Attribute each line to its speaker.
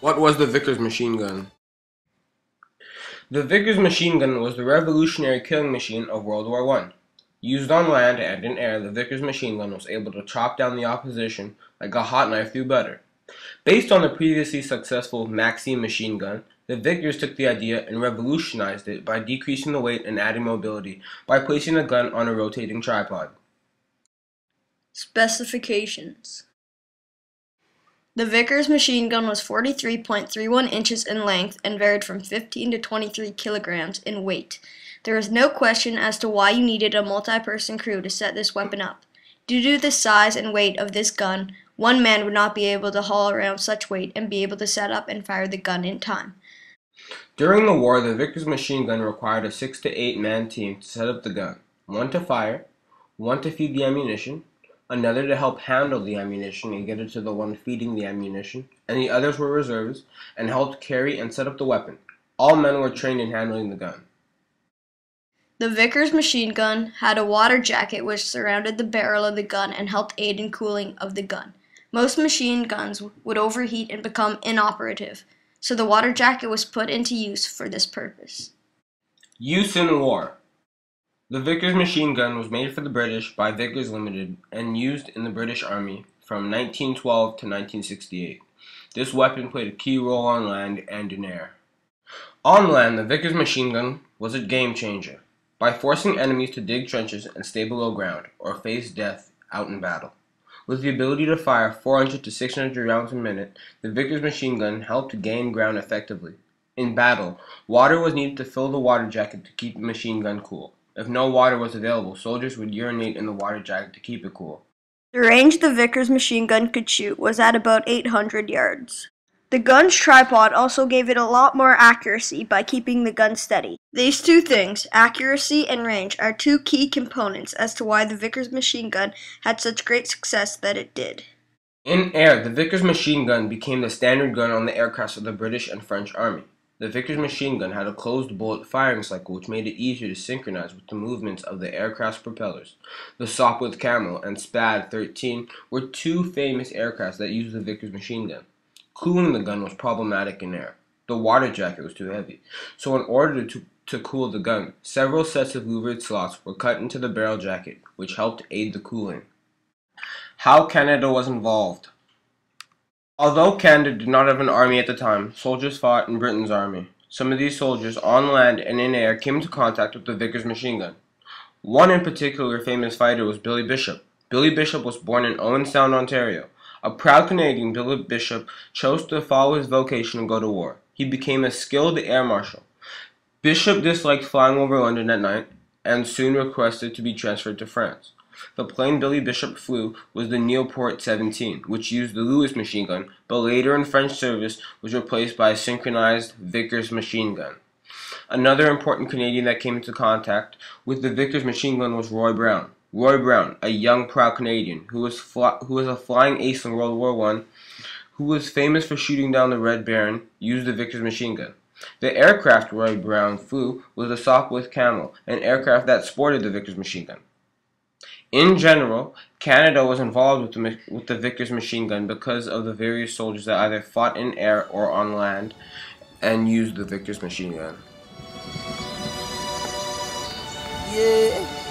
Speaker 1: What was the Vickers machine gun? The Vickers machine gun was the revolutionary killing machine of World War I. Used on land and in air, the Vickers machine gun was able to chop down the opposition like a hot knife through butter. Based on the previously successful Maxim machine gun, the Vickers took the idea and revolutionized it by decreasing the weight and adding mobility by placing the gun on a rotating tripod.
Speaker 2: Specifications. The Vickers machine gun was 43.31 inches in length and varied from 15 to 23 kilograms in weight. There is no question as to why you needed a multi-person crew to set this weapon up. Due to the size and weight of this gun, one man would not be able to haul around such weight and be able to set up and fire the gun in time.
Speaker 1: During the war, the Vickers machine gun required a 6 to 8 man team to set up the gun, one to fire, one to feed the ammunition, another to help handle the ammunition and get it to the one feeding the ammunition, and the others were reservists and helped carry and set up the weapon. All men were trained in handling the gun.
Speaker 2: The Vickers machine gun had a water jacket which surrounded the barrel of the gun and helped aid in cooling of the gun. Most machine guns would overheat and become inoperative, so the water jacket was put into use for this purpose.
Speaker 1: Use in war. The Vickers machine gun was made for the British by Vickers Limited and used in the British Army from 1912 to 1968. This weapon played a key role on land and in air. On land, the Vickers machine gun was a game changer by forcing enemies to dig trenches and stay below ground or face death out in battle. With the ability to fire 400 to 600 rounds a minute, the Vickers machine gun helped gain ground effectively. In battle, water was needed to fill the water jacket to keep the machine gun cool. If no water was available, soldiers would urinate in the water jacket to keep it cool.
Speaker 2: The range the Vickers machine gun could shoot was at about 800 yards. The gun's tripod also gave it a lot more accuracy by keeping the gun steady. These two things, accuracy and range, are two key components as to why the Vickers machine gun had such great success that it did.
Speaker 1: In air, the Vickers machine gun became the standard gun on the aircrafts of the British and French Army. The Vickers machine gun had a closed bullet firing cycle which made it easier to synchronize with the movements of the aircraft's propellers. The Sopwith Camel and Spad 13 were two famous aircrafts that used the Vickers machine gun. Cooling the gun was problematic in air. The water jacket was too heavy, so in order to cool the gun, several sets of louvered slots were cut into the barrel jacket, which helped aid the cooling. How Canada was involved. Although Canada did not have an army at the time, soldiers fought in Britain's army. Some of these soldiers, on land and in air, came into contact with the Vickers machine gun. One in particular famous fighter was Billy Bishop. Billy Bishop was born in Owen Sound, Ontario. A proud Canadian, Billy Bishop chose to follow his vocation and go to war. He became a skilled air marshal. Bishop disliked flying over London at night and soon requested to be transferred to France. The plane Billy Bishop flew was the Nieuport 17, which used the Lewis machine gun, but later in French service was replaced by a synchronized Vickers machine gun. Another important Canadian that came into contact with the Vickers machine gun was Roy Brown. Roy Brown, a young, proud Canadian who was a flying ace in World War I, who was famous for shooting down the Red Baron, used the Vickers machine gun. The aircraft Roy Brown flew was the Sopwith Camel, an aircraft that sported the Vickers machine gun. In general, Canada was involved with the Vickers machine gun because of the various soldiers that either fought in air or on land and used the Vickers machine gun.
Speaker 3: Yeah.